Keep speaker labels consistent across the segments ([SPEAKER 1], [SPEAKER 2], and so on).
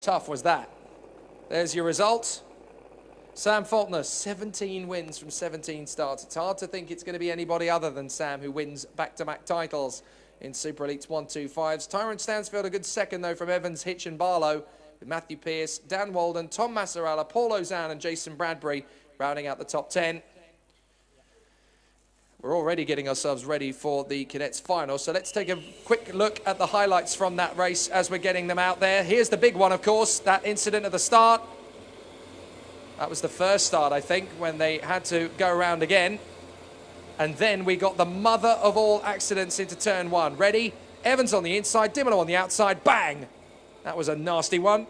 [SPEAKER 1] tough was that? There's your result. Sam Faulkner, 17 wins from 17 starts. It's hard to think it's going to be anybody other than Sam who wins back-to-back titles in Super Elites 125s. Tyrone Stansfield, a good second, though, from Evans, Hitch and Barlow, with Matthew Pearce, Dan Walden, Tom Massarella, Paul Ozan and Jason Bradbury rounding out the top 10. We're already getting ourselves ready for the cadets final, so let's take a quick look at the highlights from that race as we're getting them out there. Here's the big one, of course, that incident at the start. That was the first start, I think, when they had to go around again. And then we got the mother of all accidents into turn one. Ready? Evans on the inside, Dimolo on the outside, bang! That was a nasty one,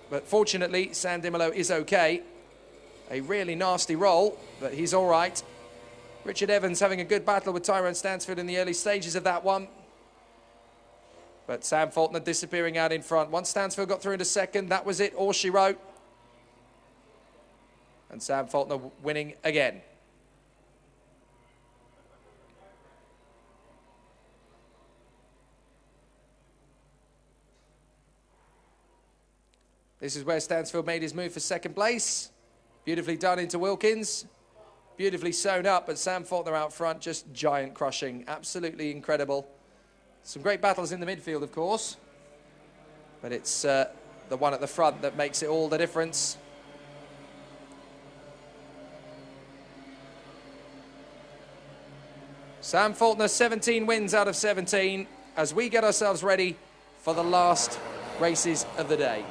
[SPEAKER 1] but fortunately, Sam Dimolo is okay. A really nasty roll, but he's all right. Richard Evans having a good battle with Tyrone Stansfield in the early stages of that one. But Sam Faulkner disappearing out in front. Once Stansfield got through into second, that was it, all she wrote. And Sam Faulkner winning again. This is where Stansfield made his move for second place. Beautifully done into Wilkins. Beautifully sewn up, but Sam Faulkner out front, just giant crushing. Absolutely incredible. Some great battles in the midfield, of course. But it's the one at the front that makes it all the difference. Sam Faulkner, 17 wins out of 17, as we get ourselves ready for the last races of the day.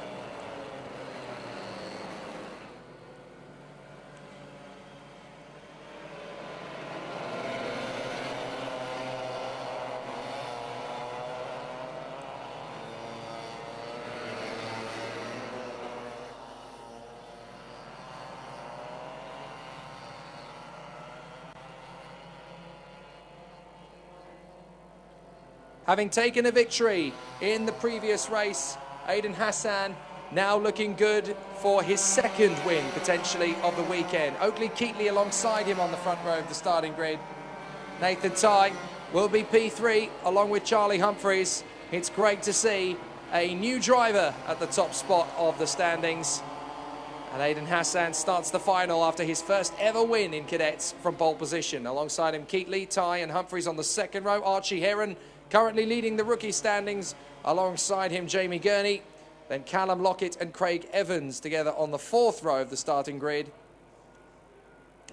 [SPEAKER 1] Having taken a victory in the previous race, Aidan Hassan now looking good for his second win, potentially, of the weekend. Oakley Keatley alongside him on the front row of the starting grid. Nathan Tye will be P3 along with Charlie Humphreys. It's great to see a new driver at the top spot of the standings. And Aidan Hassan starts the final after his first ever win in cadets from pole position. Alongside him, Keatley, Tye and Humphreys on the second row. Archie Heron currently leading the rookie standings. Alongside him, Jamie Gurney. Then Callum Lockett and Craig Evans together on the fourth row of the starting grid.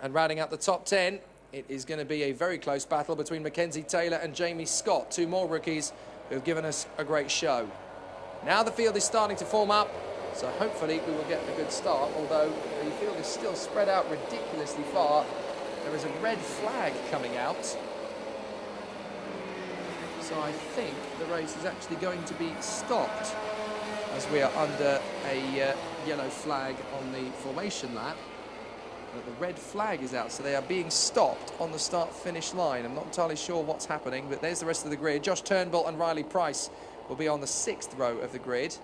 [SPEAKER 1] And rounding out the top 10, it is going to be a very close battle between Mackenzie Taylor and Jamie Scott, two more rookies who have given us a great show. Now the field is starting to form up, so hopefully we will get a good start, although the field is still spread out ridiculously far. There is a red flag coming out. So I think the race is actually going to be stopped as we are under a yellow flag on the formation lap. But the red flag is out, so they are being stopped on the start-finish line. I'm not entirely sure what's happening, but there's the rest of the grid. Josh Turnbull and Riley Price will be on the sixth row of the grid.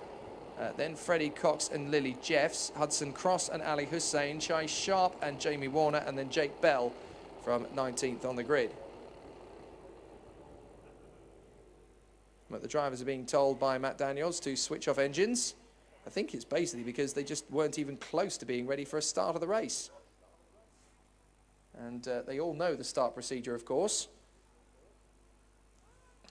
[SPEAKER 1] Then Freddie Cox and Lily Jeffs, Hudson Cross and Ali Hussein, Chai Sharp and Jamie Warner, and then Jake Bell from 19th on the grid. But the drivers are being told by Matt Daniels to switch off engines. I think it's basically because they just weren't even close to being ready for a start of the race. And they all know the start procedure, of course.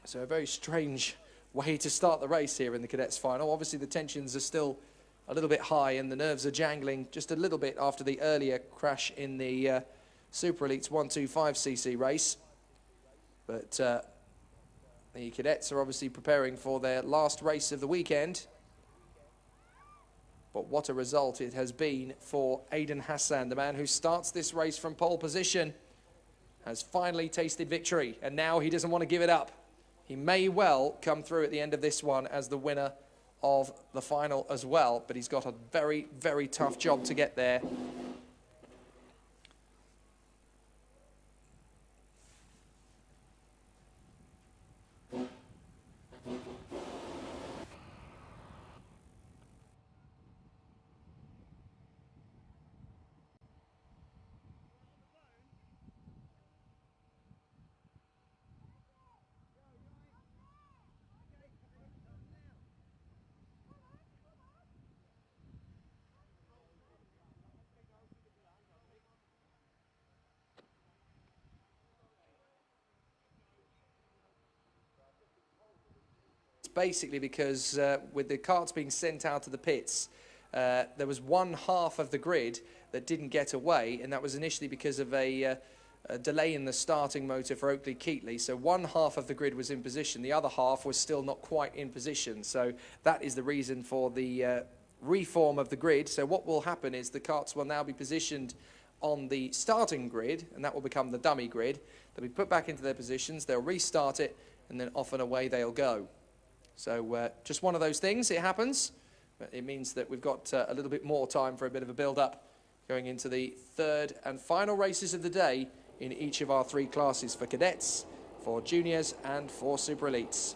[SPEAKER 1] So a very strange way to start the race here in the cadets final. Obviously the tensions are still a little bit high and the nerves are jangling just a little bit after the earlier crash in the Super Elites 125cc race. But the cadets are obviously preparing for their last race of the weekend. But what a result it has been for Aidan Hassan, the man who starts this race from pole position, has finally tasted victory, and now he doesn't want to give it up. He may well come through at the end of this one as the winner of the final as well, but he's got a very, very tough job to get there. basically because with the carts being sent out to the pits, there was one half of the grid that didn't get away, and that was initially because of a delay in the starting motor for Oakley Keatley. So one half of the grid was in position, the other half was still not quite in position. So that is the reason for the reform of the grid. So what will happen is the carts will now be positioned on the starting grid, and that will become the dummy grid. They'll be put back into their positions, they'll restart it, and then off and away they'll go. So just one of those things, it happens, but it means that we've got a little bit more time for a bit of a build-up going into the third and final races of the day in each of our three classes, for cadets, for juniors, and for super elites.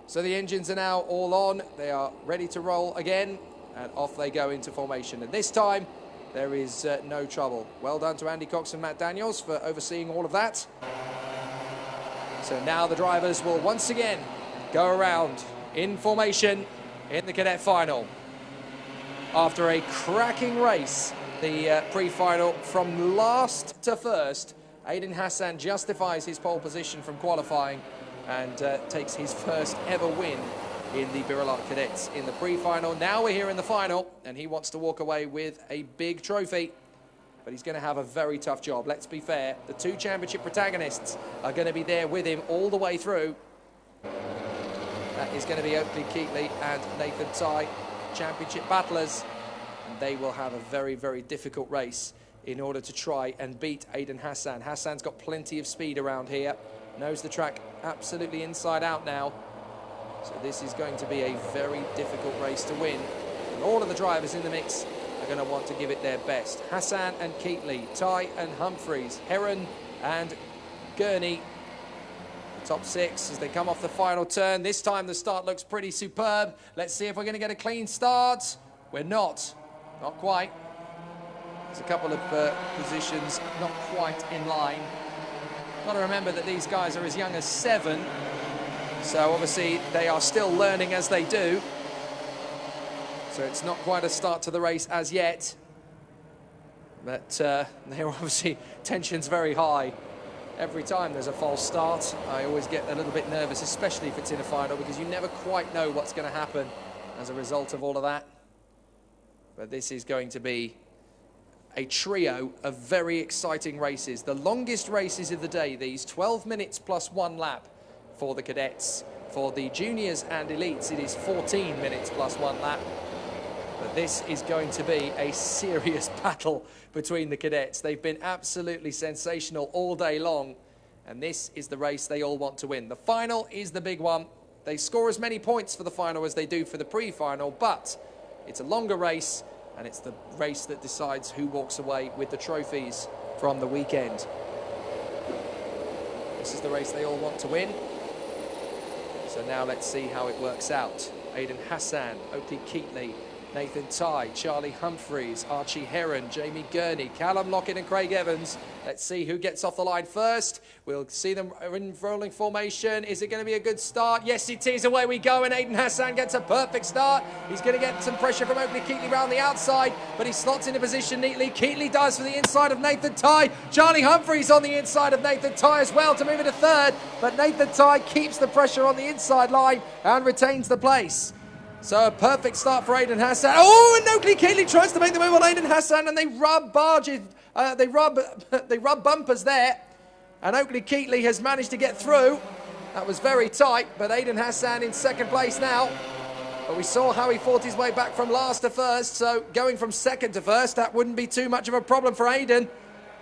[SPEAKER 1] So the engines are now all on, they are ready to roll again, and off they go into formation. And this time, there is no trouble. Well done to Andy Cox and Matt Daniels for overseeing all of that. So now the drivers will once again go around in formation in the cadet final. After a cracking race, the pre-final from last to first, Aiden Hassan justifies his pole position from qualifying and takes his first ever win in the Birelart Cadets in the pre-final. Now we're here in the final, and he wants to walk away with a big trophy, but he's going to have a very tough job. Let's be fair, the two championship protagonists are going to be there with him all the way through. That is going to be Oakley Keatley and Nathan Tighe, championship battlers, and they will have a very, very difficult race in order to try and beat Aiden Hassan. Hassan's got plenty of speed around here, knows the track absolutely inside out now. So this is going to be a very difficult race to win. And all of the drivers in the mix are going to want to give it their best. Hassan and Keatley, Tighe and Humphreys, Heron and Gurney. The top six as they come off the final turn. This time the start looks pretty superb. Let's see if we're going to get a clean start. We're not quite. There's a couple of positions not quite in line. Got to remember that these guys are as young as 7. So obviously they are still learning as they do. So it's not quite a start to the race as yet. But they're obviously, tension's very high. Every time there's a false start, I always get a little bit nervous, especially if it's in a final, because you never quite know what's going to happen as a result of all of that. But this is going to be a trio of very exciting races. The longest races of the day, these 12 minutes plus 1 lap. For the cadets. For the juniors and elites, it is 14 minutes plus 1 lap. But this is going to be a serious battle between the cadets. They've been absolutely sensational all day long, and this is the race they all want to win. The final is the big one. They score as many points for the final as they do for the pre-final, but it's a longer race, and it's the race that decides who walks away with the trophies from the weekend. This is the race they all want to win. So now let's see how it works out. Aiden Hassan, Oakley Keatley, Nathan Tighe, Charlie Humphreys, Archie Heron, Jamie Gurney, Callum Lockett and Craig Evans. Let's see who gets off the line first. We'll see them in rolling formation. Is it going to be a good start? Yes, it is. Away we go, and Aiden Hassan gets a perfect start. He's going to get some pressure from Oakley Keatley round the outside, but he slots into position neatly. Keatley does for the inside of Nathan Tighe. Charlie Humphreys on the inside of Nathan Tighe as well to move into third, but Nathan Tighe keeps the pressure on the inside line and retains the place. So a perfect start for Aiden Hassan. Oh, and Oakley Keatley tries to make the move on Aiden Hassan, and they rub barges, they rub bumpers there. And Oakley Keatley has managed to get through. That was very tight, but Aiden Hassan in second place now. But we saw how he fought his way back from last to first, so going from second to first, that wouldn't be too much of a problem for Aiden.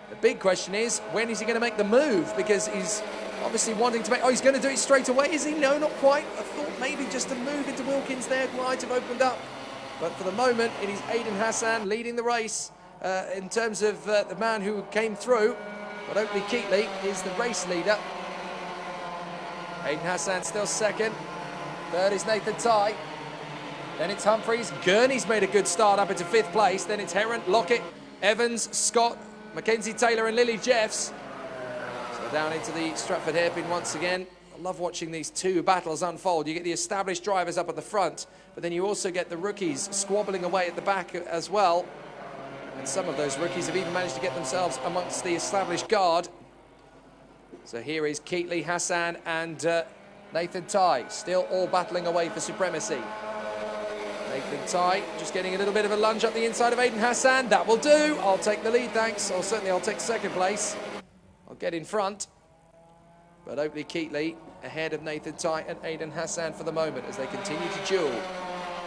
[SPEAKER 1] The big question is, when is he going to make the move? Because he's obviously wanting to make... Oh, he's going to do it straight away, is he? No, not quite. I thought maybe just a move into Wilkins there might have opened up. But for the moment, it is Aiden Hassan leading the race in terms of the man who came through. But Oakley Keatley is the race leader. Aiden Hassan still second. Third is Nathan Tighe. Then it's Humphreys. Gurney's made a good start up into 5th place. Then it's Heron, Lockett, Evans, Scott, Mackenzie Taylor and Lily Jeffs. So down into the Stratford hairpin once again. I love watching these two battles unfold. You get the established drivers up at the front, but then you also get the rookies squabbling away at the back as well. And some of those rookies have even managed to get themselves amongst the established guard. So here is Keatley, Hassan and Nathan Tighe still all battling away for supremacy. Nathan Tighe just getting a little bit of a lunge up the inside of Aiden Hassan. That will do. I'll take the lead, thanks. Or certainly I'll take second place. I'll get in front. But Oakley Keatley ahead of Nathan Tighe and Aiden Hassan for the moment as they continue to duel.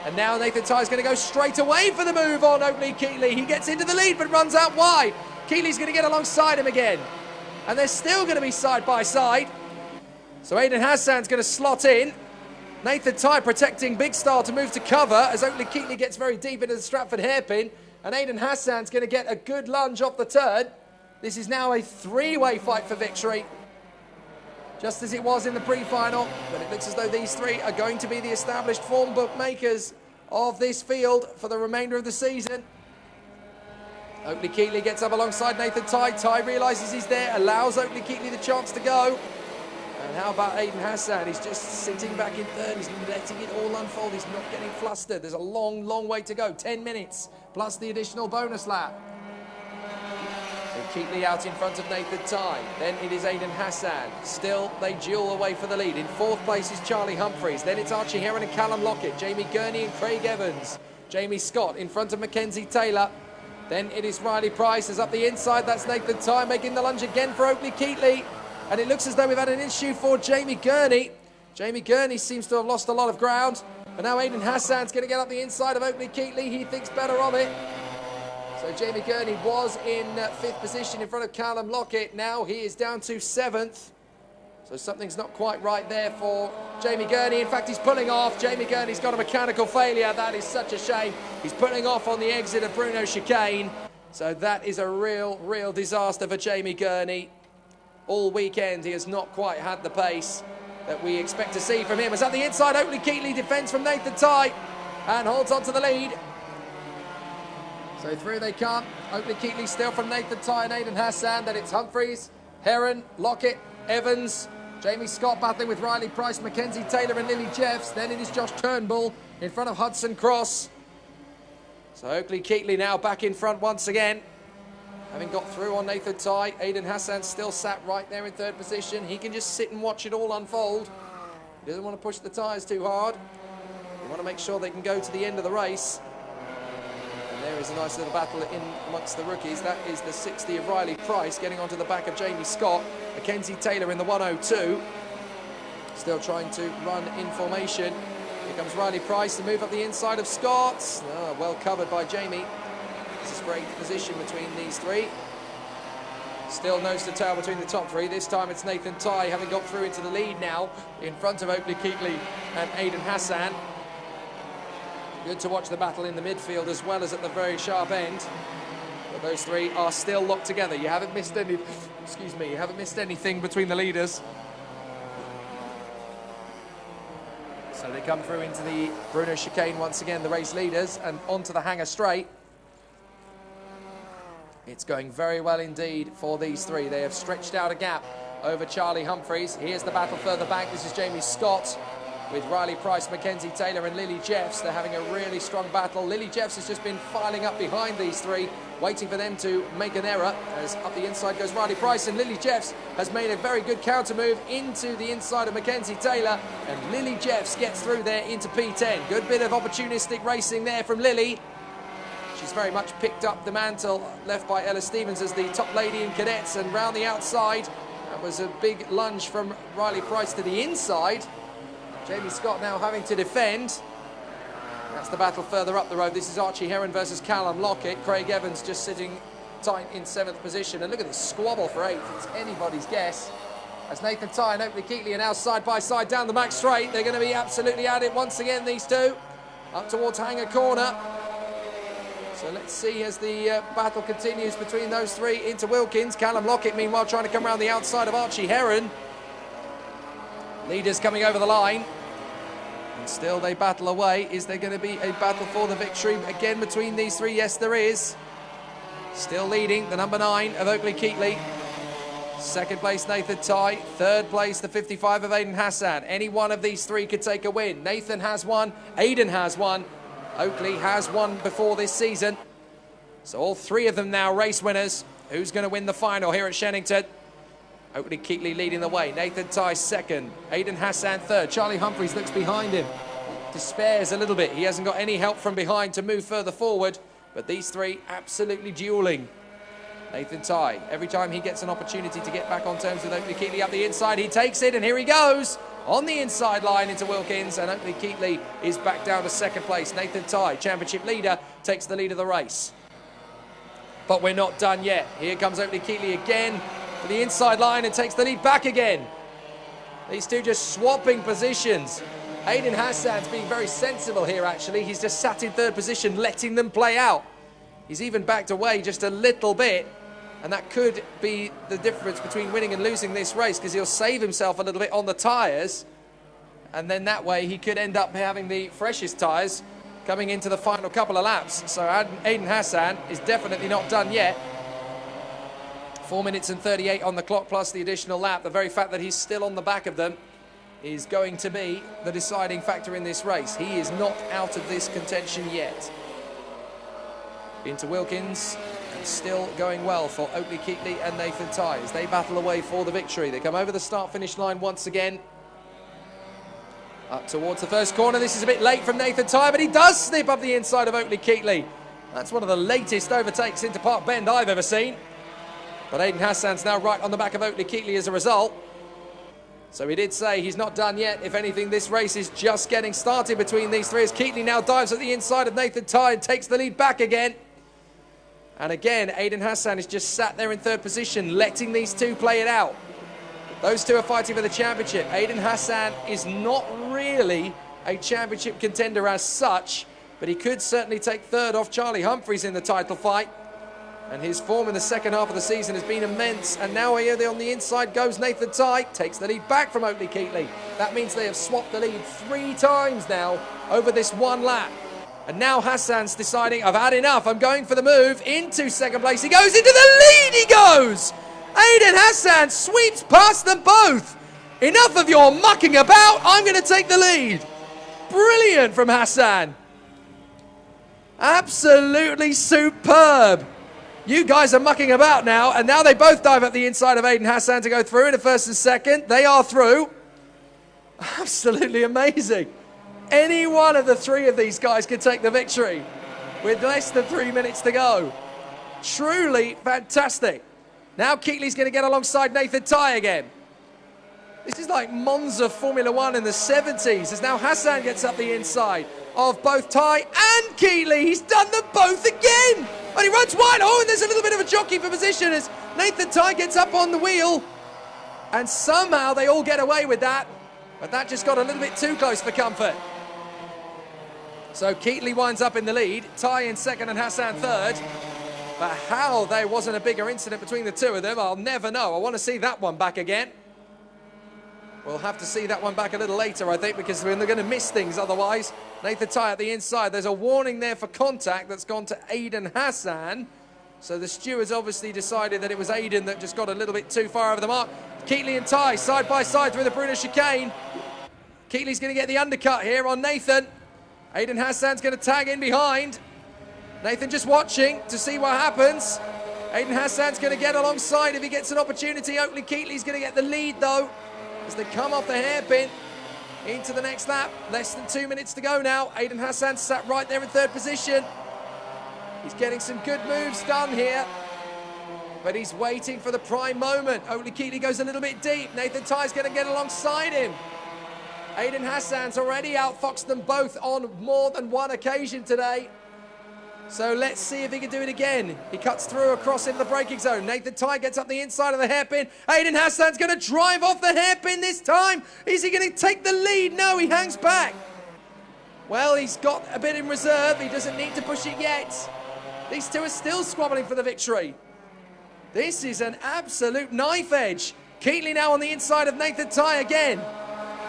[SPEAKER 1] And now Nathan Tighe's going to go straight away for the move on Oakley Keatley. He gets into the lead but runs out wide. Keatley's going to get alongside him again. And they're still going to be side by side. So Aiden Hassan's going to slot in. Nathan Tighe protecting Big Star to move to cover as Oakley Keatley gets very deep into the Stratford hairpin. And Aiden Hassan's going to get a good lunge off the turn. This is now a three-way fight for victory. Just as it was in the pre-final. But it looks as though these three are going to be the established form bookmakers of this field for the remainder of the season. Oakley Keatley gets up alongside Nathan Tighe. Tighe realises he's there, allows Oakley Keatley the chance to go. And how about Aiden Hassan? He's just sitting back in third. He's letting it all unfold. He's not getting flustered. There's a long, long way to go. 10 minutes plus the additional bonus lap. So Keatley out in front of Nathan Tighe. Then it is Aiden Hassan. Still, they duel away for the lead. In fourth place is Charlie Humphreys. Then it's Archie Heron and Callum Lockett. Jamie Gurney and Craig Evans. Jamie Scott in front of Mackenzie Taylor. Then it is Riley Price. As up the inside, that's Nathan Tighe making the lunge again for Oakley Keatley. And it looks as though we've had an issue for Jamie Gurney. Jamie Gurney seems to have lost a lot of ground. But now Aiden Hassan's going to get up the inside of Oakley Keatley. He thinks better of it. So Jamie Gurney was in fifth position in front of Callum Lockett. Now he is down to seventh. So something's not quite right there for Jamie Gurney. In fact, he's pulling off. Jamie Gurney's got a mechanical failure. That is such a shame. He's pulling off on the exit of Bruno Chicane. So that is a real disaster for Jamie Gurney. All weekend, he has not quite had the pace that we expect to see from him. As at the inside, Oakley Keatley defends from Nathan Tighe and holds on to the lead. So through they come. Oakley Keatley still from Nathan Tighe and Aiden Hassan. Then it's Humphreys, Heron, Lockett, Evans, Jamie Scott battling with Riley Price, Mackenzie Taylor and Lily Jeffs. Then it is Josh Turnbull in front of Hudson Cross. So Oakley Keatley now back in front once again. Having got through on Nathan Tighe, Aiden Hassan still sat right there in third position. He can just sit and watch it all unfold. He doesn't want to push the tyres too hard. They want to make sure they can go to the end of the race. And there is a nice little battle in amongst the rookies. That is the 60 of Riley Price getting onto the back of Jamie Scott. Mackenzie Taylor in the 102. Still trying to run in formation. Here comes Riley Price to move up the inside of Scott. Oh, well covered by Jamie. This is great position between these three. Still nose to tail between the top three. This time it's Nathan Tighe having got through into the lead now in front of Oakley Keatley and Aiden Hassan. Good to watch the battle in the midfield as well as at the very sharp end. But those three are still locked together. You haven't missed any, you haven't missed anything between the leaders. So they come through into the Bruno Chicane once again, the race leaders, and onto the Hanger Straight. It's going very well indeed for these three. They have stretched out a gap over Charlie Humphreys. Here's the battle further back. This is Jamie Scott with Riley Price, Mackenzie Taylor and Lily Jeffs. They're having a really strong battle. Lily Jeffs has just been filing up behind these three, waiting for them to make an error. As up the inside goes Riley Price, and Lily Jeffs has made a very good counter move into the inside of Mackenzie Taylor, and Lily Jeffs gets through there into P10. Good bit of opportunistic racing there from Lily. She's very much picked up the mantle left by Ella Stevens as the top lady in cadets, and round the outside, that was a big lunge from Riley Price to the inside. Jamie Scott now having to defend. That's the battle further up the road. This is Archie Heron versus Callum Lockett. Craig Evans just sitting tight in 7th position. And look at this squabble for 8th. It's anybody's guess. As Nathan Tighe and Oakley Keatley are now side by side down the back straight. They're going to be absolutely at it once again, these two. Up towards Hanger Corner. So let's see as the battle continues between those three into Wilkins. Callum Lockett, meanwhile, trying to come around the outside of Archie Heron. Leaders coming over the line. And still they battle away. Is there going to be a battle for the victory again between these three? Yes, there is. Still leading, the number 9 of Oakley Keatley. Second place, Nathan Tighe. Third place, the 55 of Aiden Hassan. Any one of these three could take a win. Nathan has one. Aiden has one. Oakley has won before this season. So all three of them now race winners. Who's going to win the final here at Shennington? Oakley Keatley leading the way. Nathan Tye second. Aidan Hassan third. Charlie Humphreys looks behind him. Despairs a little bit. He hasn't got any help from behind to move further forward. But these three absolutely dueling. Nathan Tye, every time he gets an opportunity to get back on terms with Oakley Keatley up the inside, he takes it, and here he goes on the inside line into Wilkins, and Oakley Keatley is back down to second place. Nathan Tye, championship leader, takes the lead of the race. But we're not done yet. Here comes Oakley Keatley again for the inside line and takes the lead back again. These two just swapping positions. Aidan Hassan's being very sensible here, actually. He's just sat in third position, letting them play out. He's even backed away just a little bit, and that could be the difference between winning and losing this race, because he'll save himself a little bit on the tyres, and then that way he could end up having the freshest tyres coming into the final couple of laps. So Aidan Hassan is definitely not done yet. 4 minutes and 38 on the clock plus the additional lap. The very fact that he's still on the back of them is going to be the deciding factor in this race. He is not out of this contention yet. Into Wilkins, and still going well for Oakley Keatley and Nathan Tye as they battle away for the victory. They come over the start-finish line once again. Up towards the first corner. This is a bit late from Nathan Tye, but he does snip up the inside of Oakley Keatley. That's one of the latest overtakes into Park Bend I've ever seen. But Aidan Hassan's now right on the back of Oakley Keatley as a result. So he did say he's not done yet. If anything, this race is just getting started between these three as Keatley now dives at the inside of Nathan Tye and takes the lead back again. And again, Aidan Hassan is just sat there in third position, letting these two play it out. Those two are fighting for the championship. Aidan Hassan is not really a championship contender as such, but he could certainly take third off Charlie Humphreys in the title fight. And his form in the second half of the season has been immense. And now here on the inside goes Nathan Tye, takes the lead back from Oakley Keatley. That means they have swapped the lead 3 times now over this one lap. And now Hassan's deciding, I've had enough, I'm going for the move into second place. He goes into the lead, he goes! Aidan Hassan sweeps past them both. Enough of your mucking about, I'm going to take the lead. Brilliant from Hassan. Absolutely superb. You guys are mucking about now, and now they both dive up the inside of Aidan Hassan to go through in the first and second. They are through. Absolutely amazing. Any one of the three of these guys could take the victory with less than 3 minutes to go. Truly fantastic. Now Keatley's going to get alongside Nathan Tye again. This is like Monza Formula One in the 70s, as now Hassan gets up the inside of both Tye and Keatley. He's done them both again. And he runs wide. Oh, and there's a little bit of a jockey for position as Nathan Tye gets up on the wheel. And somehow they all get away with that. But that just got a little bit too close for comfort. So Keatley winds up in the lead, Tye in second and Hassan third. But how there wasn't a bigger incident between the two of them, I'll never know. I want to see that one back again. We'll have to see that one back a little later, I think, because we're going to miss things otherwise. Nathan Tye at the inside. There's a warning there for contact that's gone to Aidan Hassan. So the stewards obviously decided that it was Aidan that just got a little bit too far over the mark. Keatley and Tye side by side through the Brunner chicane. Keatley's going to get the undercut here on Nathan. Aidan Hassan's going to tag in behind. Nathan just watching to see what happens. Aidan Hassan's going to get alongside if he gets an opportunity. Oakley Keatley's going to get the lead though as they come off the hairpin into the next lap. Less than 2 minutes to go now. Aidan Hassan sat right there in third position. He's getting some good moves done here, but he's waiting for the prime moment. Oakley Keatley goes a little bit deep. Nathan Tye's going to get alongside him. Aidan Hassan's already outfoxed them both on more than one occasion today. So let's see if he can do it again. He cuts through across into the braking zone. Nathan Tye gets up the inside of the hairpin. Aidan Hassan's going to drive off the hairpin this time. Is he going to take the lead? No, he hangs back. Well, he's got a bit in reserve. He doesn't need to push it yet. These two are still squabbling for the victory. This is an absolute knife edge. Keatley now on the inside of Nathan Tye again.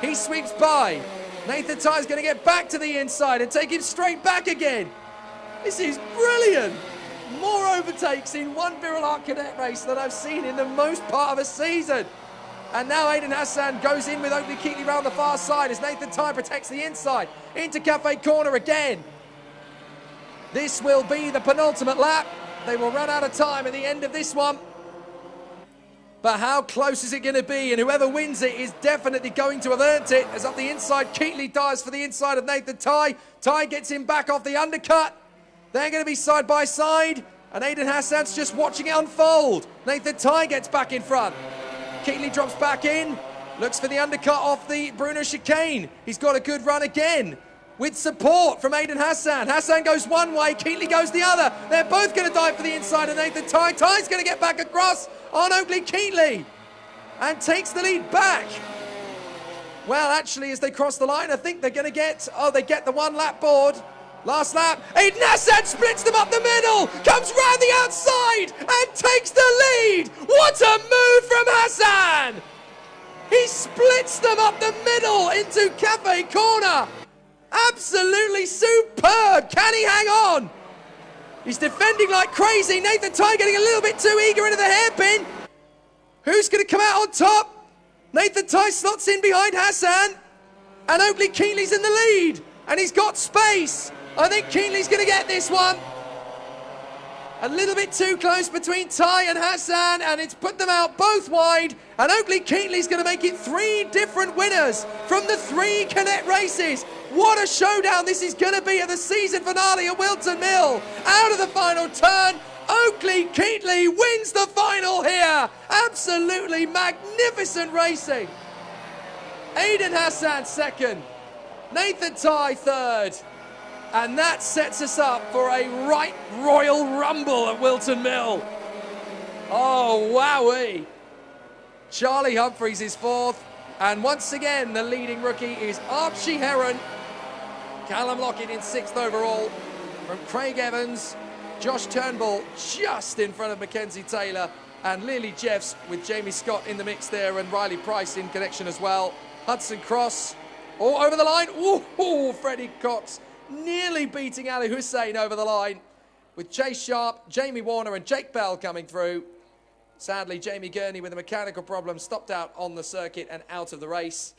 [SPEAKER 1] He sweeps by. Nathan Tye's going to get back to the inside and take him straight back again. This is brilliant. More overtakes in one Birelart Cadet race than I've seen in the most part of a season. And now Aidan Hassan goes in with Oakley Keatley round the far side as Nathan Tye protects the inside. Into Cafe Corner again. This will be the penultimate lap. They will run out of time at the end of this one. But how close is it going to be? And whoever wins it is definitely going to have earned it. As up the inside, Keatley dives for the inside of Nathan Ty. Ty gets him back off the undercut. They're going to be side by side. And Aidan Hassan's just watching it unfold. Nathan Ty gets back in front. Keatley drops back in. Looks for the undercut off the Bruno chicane. He's got a good run again. With support from Aidan Hassan. Hassan goes one way, Keatley goes the other. They're both going to dive for the inside of Nathan Ty. Ty's going to get back across on Oakley Keatley and takes the lead back. Well, actually, as they cross the line, I think they're going to get, they get the one lap board. Last lap, Aidan Hassan splits them up the middle, comes round the outside and takes the lead. What a move from Hassan! He splits them up the middle into Cafe Corner. Absolutely superb. Can he hang on? He's defending like crazy. Nathan Ty getting a little bit too eager into the hairpin. Who's going to come out on top? Nathan Ty slots in behind Hassan. And Oakley Keatley's in the lead. And he's got space. I think Keatley's going to get this one. A little bit too close between Ty and Hassan, and it's put them out both wide. And Oakley Keatley's going to make it 3 different winners from the 3 cadet races. What a showdown this is going to be at the season finale at Wilton Mill. Out of the final turn, Oakley Keatley wins the final here. Absolutely magnificent racing. Aidan Hassan second, Nathan Ty third. And that sets us up for a right royal rumble at Wilton Mill. Oh, wowee. Charlie Humphreys is fourth. And once again, the leading rookie is Archie Heron. Callum Lockett in 6th overall. From Craig Evans, Josh Turnbull just in front of Mackenzie Taylor. And Lily Jeffs with Jamie Scott in the mix there and Riley Price in connection as well. Hudson Cross, over the line. Ooh, Freddie Cox nearly beating Ali Hussein over the line with Chase Sharp, Jamie Warner and Jake Bell coming through. Sadly, Jamie Gurney with a mechanical problem stopped out on the circuit and out of the race.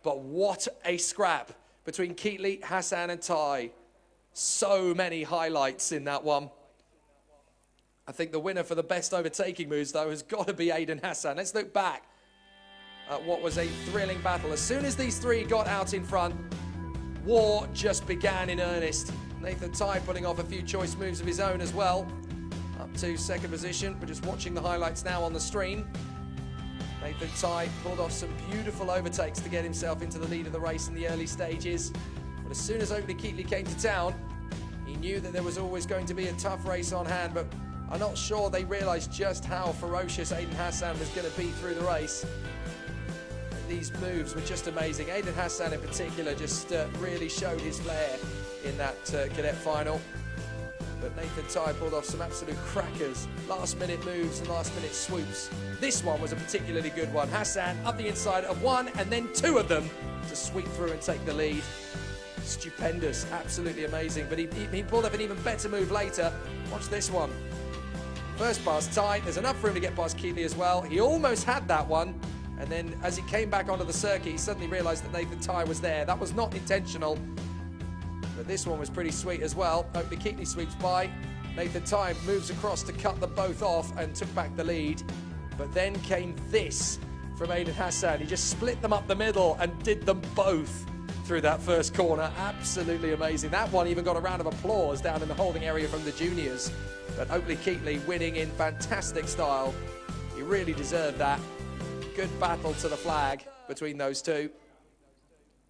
[SPEAKER 1] But what a scrap between Keatley, Hassan and Ty. So many highlights in that one. I think the winner for the best overtaking moves, though, has got to be Aidan Hassan. Let's look back at what was a thrilling battle. As soon as these 3 got out in front, war just began in earnest. Nathan Ty putting off a few choice moves of his own as well. Up to 2nd position. We're just watching the highlights now on the stream. Nathan Ty pulled off some beautiful overtakes to get himself into the lead of the race in the early stages. But as soon as Oakley Keatley came to town, he knew that there was always going to be a tough race on hand, but I'm not sure they realised just how ferocious Aidan Hassan was going to be through the race. These moves were just amazing. Aidan Hassan in particular just really showed his flair in that cadet final. But Nathan Ty pulled off some absolute crackers. Last minute moves and last minute swoops. This one was a particularly good one. Hassan up the inside of 1 and then 2 of them to sweep through and take the lead. Stupendous, absolutely amazing. But he pulled off an even better move later. Watch this one. First pass Ty, there's enough room to get past Keatley as well. He almost had that one. And then as he came back onto the circuit, he suddenly realised that Nathan Ty was there. That was not intentional. But this one was pretty sweet as well. Oakley Keatley sweeps by. Nathan Ty moves across to cut them both off and took back the lead. But then came this from Aidan Hassan. He just split them up the middle and did them both through that first corner. Absolutely amazing. That one even got a round of applause down in the holding area from the juniors. But Oakley Keatley winning in fantastic style. He really deserved that. Good battle to the flag between those 2.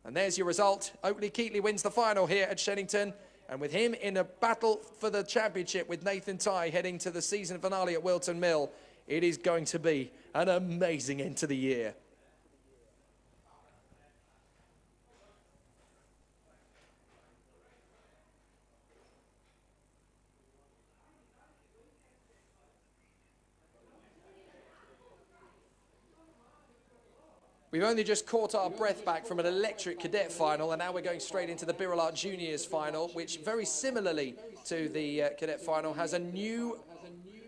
[SPEAKER 1] And there's your result. Oakley Keatley wins the final here at Shennington. And with him in a battle for the championship with Nathan Ty heading to the season finale at Wilton Mill, it is going to be an amazing end to the year. We've only just caught our breath back from an electric cadet final, and now we're going straight into the Birelart Juniors final, which very similarly to the cadet final has a new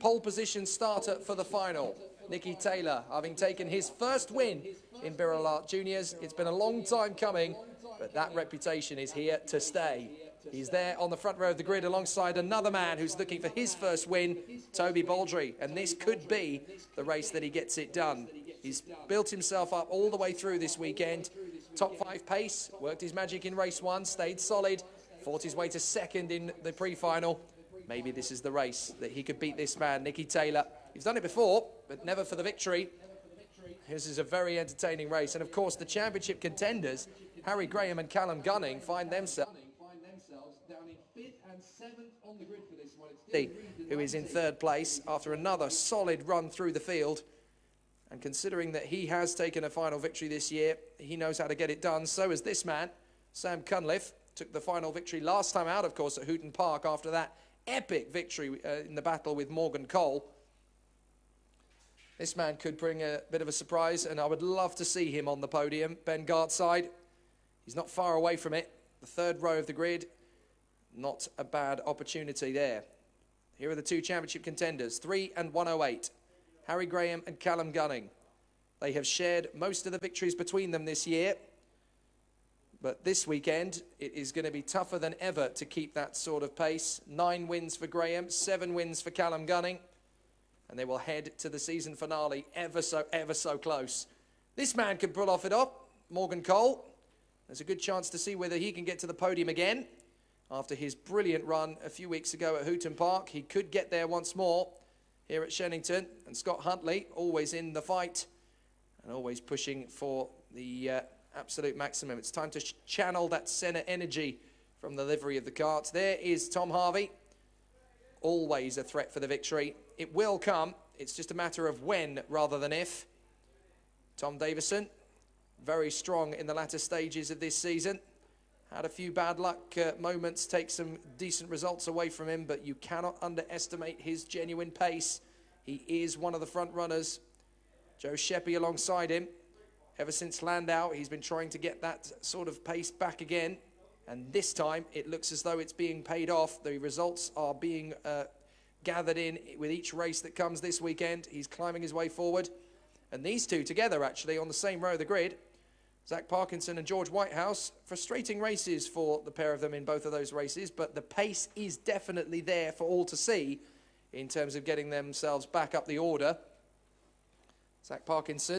[SPEAKER 1] pole position starter for the final. Nicky Taylor, having taken his first win in Birelart Juniors. It's been a long time coming, but that reputation is here to stay. He's there on the front row of the grid alongside another man who's looking for his first win, Toby Baldry. And this could be the race that he gets it done. He's built himself up all the way through this weekend. Top 5 pace, worked his magic in race 1, stayed solid, fought his way to second in the pre-final. Maybe this is the race that he could beat this man, Nicky Taylor. He's done it before, but never for the victory. This is a very entertaining race. And of course, the championship contenders, Harry Graham and Callum Gunning, find themselves down in 5th and 7th on the grid for this one. It's who is in 3rd place after another solid run through the field. And considering that he has taken a final victory this year, he knows how to get it done. So has this man, Sam Cunliffe, took the final victory last time out, of course, at Hooton Park after that epic victory in the battle with Morgan Cole. This man could bring a bit of a surprise, and I would love to see him on the podium. Ben Gartside, he's not far away from it. The 3rd row of the grid, not a bad opportunity there. Here are the 2 championship contenders, 3 and 108. Harry Graham and Callum Gunning. They have shared most of the victories between them this year. But this weekend, it is going to be tougher than ever to keep that sort of pace. 9 wins for Graham, 7 wins for Callum Gunning. And they will head to the season finale ever so close. This man can pull it off, Morgan Cole. There's a good chance to see whether he can get to the podium again. After his brilliant run a few weeks ago at Hooton Park, he could get there once more here at Shennington. And Scott Huntley, always in the fight and always pushing for the absolute maximum. It's time to channel that Senna energy from the livery of the carts. There is Tom Harvey, always a threat for the victory. It will come. It's just a matter of when rather than if. Tom Davison, very strong in the latter stages of this season. Had a few bad luck moments, take some decent results away from him, but you cannot underestimate his genuine pace. He is one of the front runners. Joe Sheppy alongside him. Ever since Landau, he's been trying to get that sort of pace back again. And this time, it looks as though it's being paid off. The results are being gathered in with each race that comes this weekend. He's climbing his way forward. And these two together, actually, on the same row of the grid, Zach Parkinson and George Whitehouse, frustrating races for the pair of them in both of those races, but the pace is definitely there for all to see in terms of getting themselves back up the order. Zach Parkinson